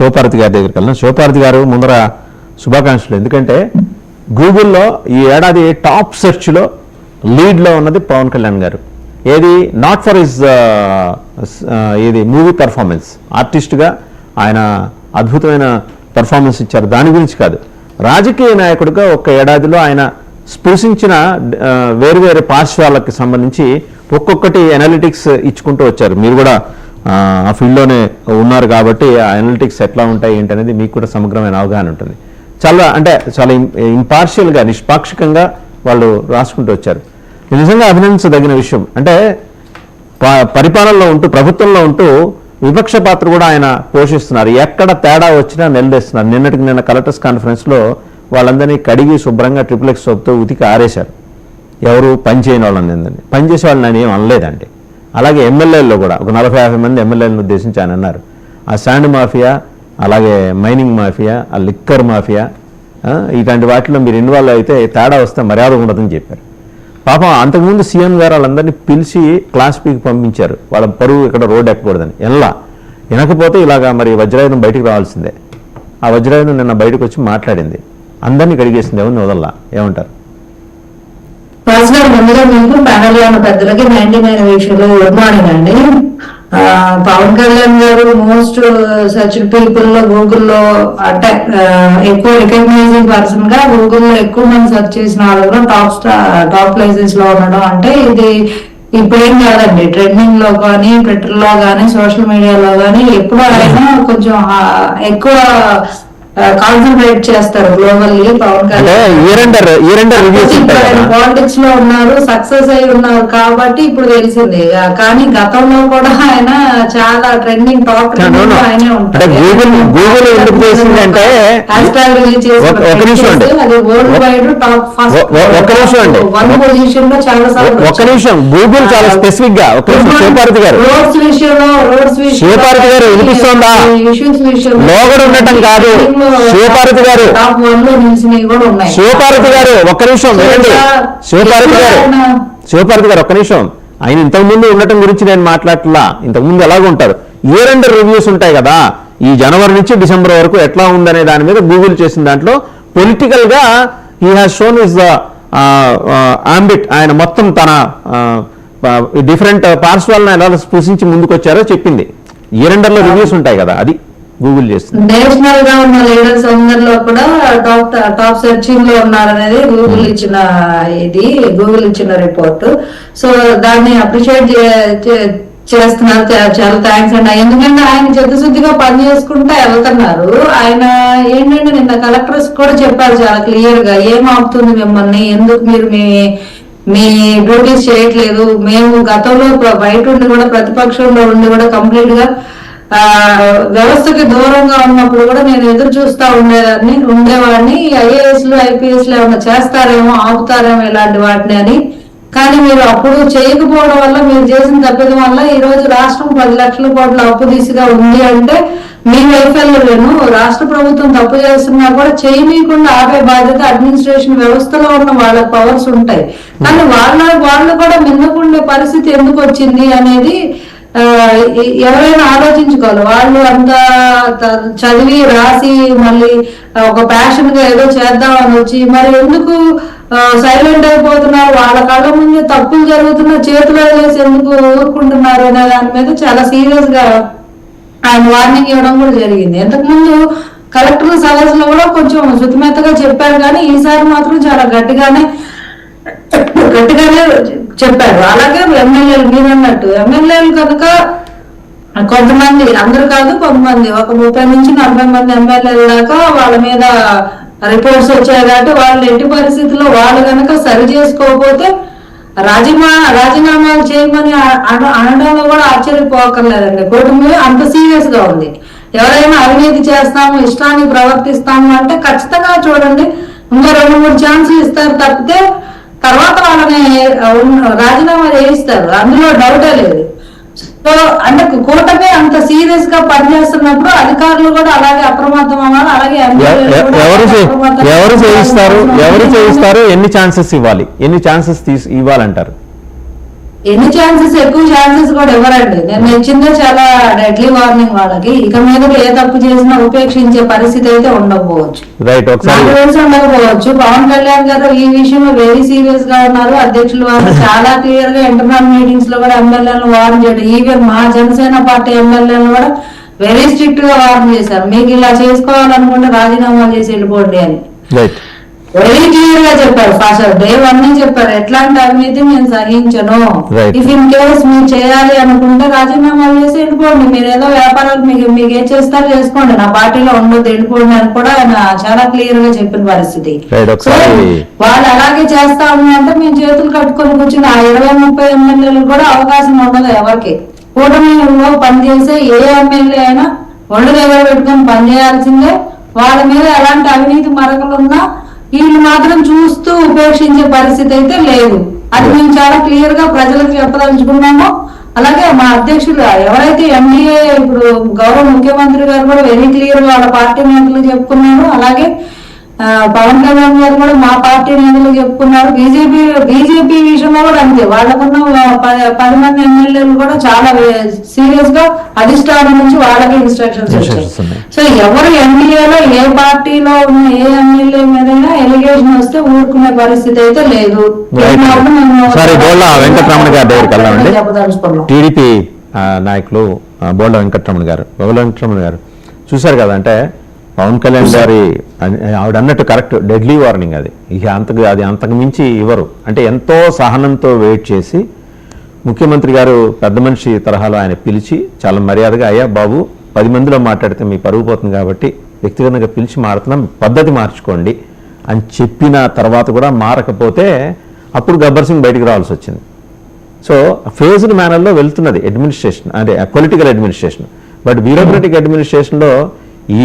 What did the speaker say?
శివపార్వతి గారి దగ్గరికి వెళ్ళిన శివపార్వతి గారు ముందర శుభాకాంక్షలు. ఎందుకంటే గూగుల్లో ఈ ఏడాది టాప్ సెర్చ్లో లీడ్లో ఉన్నది పవన్ కళ్యాణ్ గారు. ఏది నాట్ ఫర్ హిజ్ ఇది మూవీ పర్ఫార్మెన్స్, ఆర్టిస్ట్గా ఆయన అద్భుతమైన పర్ఫార్మెన్స్ ఇచ్చారు, దాని గురించి కాదు, రాజకీయ నాయకుడిగా ఒక్క ఏడాదిలో ఆయన స్పృశించిన వేరు పార్శ్వాలకు సంబంధించి ఒక్కొక్కటి అనలిటిక్స్ ఇచ్చుకుంటూ వచ్చారు. మీరు కూడా ఆ ఫీల్డ్లోనే ఉన్నారు కాబట్టి ఆ అనలిటిక్స్ ఎట్లా ఉంటాయి ఏంటనేది మీకు కూడా సమగ్రమైన అవగాహన ఉంటుంది. చాలా ఇంపార్షియల్గా నిష్పాక్షికంగా వాళ్ళు రాసుకుంటూ వచ్చారు. నిజంగా అభినందించదగిన విషయం. అంటే పరిపాలనలో ఉంటూ ప్రభుత్వంలో ఉంటూ విపక్ష పాత్ర కూడా ఆయన పోషిస్తున్నారు. ఎక్కడ తేడా వచ్చినా నిలదీస్తున్నారు. నిన్న కలెక్టర్స్ కాన్ఫరెన్స్లో వాళ్ళందరినీ కడిగి శుభ్రంగా XXX సోప్తో ఉతికి ఆరేశారు. ఎవరు పని చేయని వాళ్ళని పనిచేసే వాళ్ళని ఆయన ఏం అనలేదండి. అలాగే ఎమ్మెల్యేల్లో కూడా ఒక 40-50 మంది ఎమ్మెల్యేలను ఉద్దేశించి ఆయన అన్నారు, ఆ శాండ్ మాఫియా, అలాగే మైనింగ్ మాఫియా, ఆ లిక్కర్ మాఫియా, ఇలాంటి వాటిలో మీరు ఇన్వాల్వ్ అయితే తేడా వస్తే మర్యాద ఉండదని చెప్పారు. పాపం అంతకుముందు సీఎం గారు వాళ్ళందరినీ పిలిచి క్లాస్ పీకి పంపించారు, వాళ్ళ పరువు ఇక్కడ రోడ్డు ఎక్కకూడదని. వినకపోతే ఇలాగా మరి వజ్రాయుధం బయటికి రావాల్సిందే. ఆ వజ్రాయుధం నిన్న బయటకు వచ్చి మాట్లాడింది, అందరినీ కడిగేసింది, ఎవరిని వదల్లా. ఏమంటారు? ముందుగా మీకు ప్యానల్ లో ఉన్న పెద్దలకి 99 విషయంలో గుడ్ మార్నింగ్ అండి. పవన్ కళ్యాణ్ గారు మోస్ట్ సర్చ్ పీపుల్ లో గూగుల్లో అంటే ఎక్కువ రికగ్నైజింగ్ పర్సన్ గా గూగుల్లో ఎక్కువ మంది సెర్చ్ చేసిన వాళ్ళు టాప్ ప్లేసెస్ లో ఉండడం అంటే ఇది ఇప్పుడేం కాదండి. ట్రెండింగ్ లో కానీ, ట్విట్టర్ లో కానీ, సోషల్ మీడియాలో కానీ ఎప్పుడు ఆయన కొంచెం ఎక్కువ కాన్సన్ట్రేట్ చేస్తారు గ్లోబల్లీ. పవన్ కళ్యాణ్ పాలిటిక్స్ లో ఉన్నారు, సక్సెస్ అయి ఉన్నారు కాబట్టి ఇప్పుడు తెలిసింది. కానీ గతంలో కూడా ఆయన చాలా ట్రెండింగ్ టాప్ ఆయనే ఉంటారు. అది world wide top first 1 position లో చాలా సార్లు. గూగుల్ చాలా స్పెసిఫిక్ గా రోడ్స్ విషయంలో ఇష్యూస్ విషయంలో ఉండటం కాదు. శివపార్వతి గారు ఒక్క నిమిషం వినండి. శివపార్వతి గారు ఒక్క నిమిషం. ఆయన ఇంతకుముందు ఉండటం గురించి నేను మాట్లాడట్లా. ఇంతకుముందు ఎలాగ ఉంటారు, ఇయర్ ఎండ్ రివ్యూస్ ఉంటాయి కదా, ఈ జనవరి నుంచి డిసెంబర్ వరకు ఎట్లా ఉందనే దాని మీద గూగుల్ చేసిన దాంట్లో పొలిటికల్ గా he has shown is the ambit. ఆయన మొత్తం తన డిఫరెంట్ పార్శ్వాలను ఎలా స్పృశించి ముందుకు వచ్చారో చెప్పింది. ఇయర్ ఎండర్ లో రివ్యూస్ ఉంటాయి కదా, అది గూగుల్ చేస్తుంది. నేషనల్ గా ఉన్న లీడర్స్ అందరిలో కూడా టాప్ సెర్చింగ్ లో ఉన్నారనేది గూగుల్ ఇచ్చిన రిపోర్ట్. సో దాన్ని అప్రిషియేట్ చేస్తున్నారు. చాలా థ్యాంక్స్ అండి. ఎందుకంటే ఆయన చిత్తశుద్ధిగా పని చేసుకుంటా వెళ్తున్నారు. ఆయన ఏంటంటే నిన్న కలెక్టర్స్ కూడా చెప్పారు చాలా క్లియర్ గా, ఏం ఆపుతుంది మిమ్మల్ని, ఎందుకు మీరు మీ డ్యూటీస్ చేయట్లేదు. మేము గతంలో బయట ఉండి కూడా, ప్రతిపక్షంలో ఉండి కూడా కంప్లీట్ గా వ్యవస్థకి దూరంగా ఉన్నప్పుడు కూడా నేను ఎదురు చూస్తా ఉండేవాడిని. ఐఏఎస్లు ఐపీఎస్లు ఏమన్నా చేస్తారేమో, ఆపుతారేమో ఇలాంటి వాటిని అని. కానీ మీరు అప్పుడు చేయకపోవడం వల్ల, మీరు చేసిన తప్పిదం వల్ల ఈ రోజు రాష్ట్రం 10 లక్షల కోట్ల అప్పు దిశగా ఉంది అంటే మీ వైఫల్యమేను. రాష్ట్ర ప్రభుత్వం తప్పు చేస్తున్నా కూడా చేయనీయకుండా ఆపే బాధ్యత అడ్మినిస్ట్రేషన్ వ్యవస్థలో ఉన్న వాళ్ళ పవర్స్ ఉంటాయి. కానీ వాళ్ళు కూడా మిన్నకుండే పరిస్థితి ఎందుకు వచ్చింది అనేది ఎవరైనా ఆలోచించుకోవాలి. వాళ్ళు అంత చదివి రాసి మళ్ళీ ఒక ప్యాషన్ గా ఏదో చేద్దామని వచ్చి మరి ఎందుకు సైలెంట్ అయిపోతున్నారు, వాళ్ళ కళ్ళ ముందు తప్పులు జరుగుతున్నా చేతులు వేసి ఎందుకు ఊరుకుంటున్నారు అనే దాని మీద చాలా సీరియస్ గా ఆయన వార్నింగ్ ఇవ్వడం కూడా జరిగింది. ఇంతకుముందు కలెక్టర్ సదస్సులో కూడా కొంచెం శుతిమెత్తగా చెప్పారు, కానీ ఈసారి మాత్రం చాలా గట్టిగానే చెప్పారు. అలాగే ఎమ్మెల్యేలు మీరు అన్నట్టు ఎమ్మెల్యేలు కనుక కొంతమంది, అందరు కాదు కొంతమంది, ఒక 30 నుంచి 40 మంది ఎమ్మెల్యేల దాకా వాళ్ళ మీద రిపోర్ట్స్ వచ్చాయి. కాబట్టి వాళ్ళు ఎట్టి పరిస్థితుల్లో వాళ్ళు కనుక సరి చేసుకోకపోతే రాజీనామాలు చేయమని అనడంలో కూడా ఆశ్చర్యపోకర్లేదండి. కుటుంబం అంత సీరియస్ గా ఉంది. ఎవరైనా అవినీతి చేస్తాము, ఇష్టాన్ని ప్రవర్తిస్తాము అంటే ఖచ్చితంగా చూడండి ఇంకా 2-3 ఛాన్సులు ఇస్తారు తప్పితే తర్వాత వాళ్ళని రాజీనామా చేయిస్తారు, అందులో డౌటే లేదు. సో అంటే కూటమి అంత సీరియస్ గా పనిచేస్తున్నప్పుడు అధికారులు కూడా అలాగే అప్రమత్తం అవ్వాలి. అలాగే ఎవరు చేయిస్తారు, ఎన్ని ఛాన్సెస్ ఇవ్వాలి, ఎన్ని ఛాన్సెస్ ఇవ్వాలంటారు? ఎన్ని ఛాన్సెస్, ఎక్కువ ఛాన్సెస్ కూడా ఇవ్వరండి. నేను ఇచ్చిందే చాలా డెడ్లీ వార్నింగ్ వాళ్ళకి. ఇక మీద ఏ తప్పు చేసినా ఉపేక్షించే పరిస్థితి అయితే ఉండకపోవచ్చు, నాకు తెలిసి ఉండకపోవచ్చు. పవన్ కళ్యాణ్ గారు ఈ విషయంలో వెరీ సీరియస్ గా ఉన్నారు. అధ్యక్షులు వారు చాలా క్లియర్ గా ఇంటర్నల్ మీటింగ్స్ లో కూడా ఎమ్మెల్యేలను వార్న్ చేయడం, ఈవెన్ మా జనసేన పార్టీ ఎమ్మెల్యేలను కూడా వెరీ స్ట్రిక్ట్ గా వార్న్ చేశారు. మీకు ఇలా చేసుకోవాలనుకుంటే రాజీనామా చేసి వెళ్ళిపోండి అని వెరీ క్లియర్ గా చెప్పారు. ఫస్ట్ డే 1 చెప్పారు, ఎట్లాంటి అవినీతి నేను సహించను. ఇఫ్ ఇన్ కేస్ మీరు చేయాలి అనుకుంటే రాజీనామాలు చేసి వెళ్ళిపోండి, మీరు ఏదో వ్యాపారాలు మీకు ఏం చేస్తారో చేసుకోండి, నా పార్టీలో ఉండదు, వెళ్ళిపోండి అని కూడా ఆయన చాలా క్లియర్ గా చెప్పిన పరిస్థితి. సో వాళ్ళు అలాగే చేస్తాము అంటే మేము చేతులు కట్టుకొని కూర్చుని ఆ 20-30 ఎమ్మెల్యేలు కూడా అవకాశం ఉండదు ఎవరికి. కూటమిలో పనిచేసే ఏ ఎమ్మెల్యే అయినా ఒళ్ళు దగ్గర పెట్టుకొని పనిచేయాల్సిందే. వాళ్ళ మీద ఎలాంటి అవినీతి మరకలున్నా వీళ్ళు మాత్రం చూస్తూ ఉపేక్షించే పరిస్థితి అయితే లేదు. అది మేము చాలా క్లియర్ గా ప్రజలకు చెప్పదలుచుకున్నాము. అలాగే మా అధ్యక్షులు ఎవరైతే ఎన్డీఏ ఇప్పుడు గౌరవ ముఖ్యమంత్రి గారు కూడా వెరీ క్లియర్ గా వాళ్ళ పార్టీ నేతలు చెప్పుకున్నారు. అలాగే పవన్ కళ్యాణ్ గారు కూడా మా పార్టీ నేతలు చెప్పుకున్నారు. బీజేపీ విషయంలో కూడా అంతే, వాళ్ళకున్న 10 మంది ఎమ్మెల్యేలు కూడా చాలా సీరియస్ గా అధిష్టానం నుంచి వాళ్ళకి ఇన్స్ట్రక్షన్స్ వచ్చాయి. సో ఎవరు ఎన్డీఏలో ఏ పార్టీలో ఉన్న ఏ ఎమ్మెల్యే మీదైనా ఎలిగేషన్ వస్తే ఊరుకునే పరిస్థితి అయితే లేదు. చెప్పదలుచుకున్నాం. టీడీపీ నాయకులు బోళ్ళ వెంకటరమణ గారు చూశారు కదా, అంటే పవన్ కళ్యాణ్ గారి ఆవిడ అన్నట్టు కరెక్ట్ డెడ్లీ వార్నింగ్. అది అంతకు మించి ఇవ్వరు. అంటే ఎంతో సహనంతో వెయిట్ చేసి ముఖ్యమంత్రి గారు పెద్ద మనిషి తరహాలో ఆయన పిలిచి చాలా మర్యాదగా, అయ్యా బాబు 10 మందిలో మాట్లాడితే మీ పరుగు పోతుంది కాబట్టి వ్యక్తిగతంగా పిలిచి మారుతున్నాం, పద్ధతి మార్చుకోండి అని చెప్పిన తర్వాత కూడా మారకపోతే అప్పుడు గబ్బర్ సింగ్ బయటికి రావాల్సి వచ్చింది. సో ఫేజ్డ్ మేనర్లో వెళ్తున్నది అడ్మినిస్ట్రేషన్, అంటే పొలిటికల్ అడ్మినిస్ట్రేషన్. బట్ బ్యూరోక్రటిక్ అడ్మినిస్ట్రేషన్లో ఈ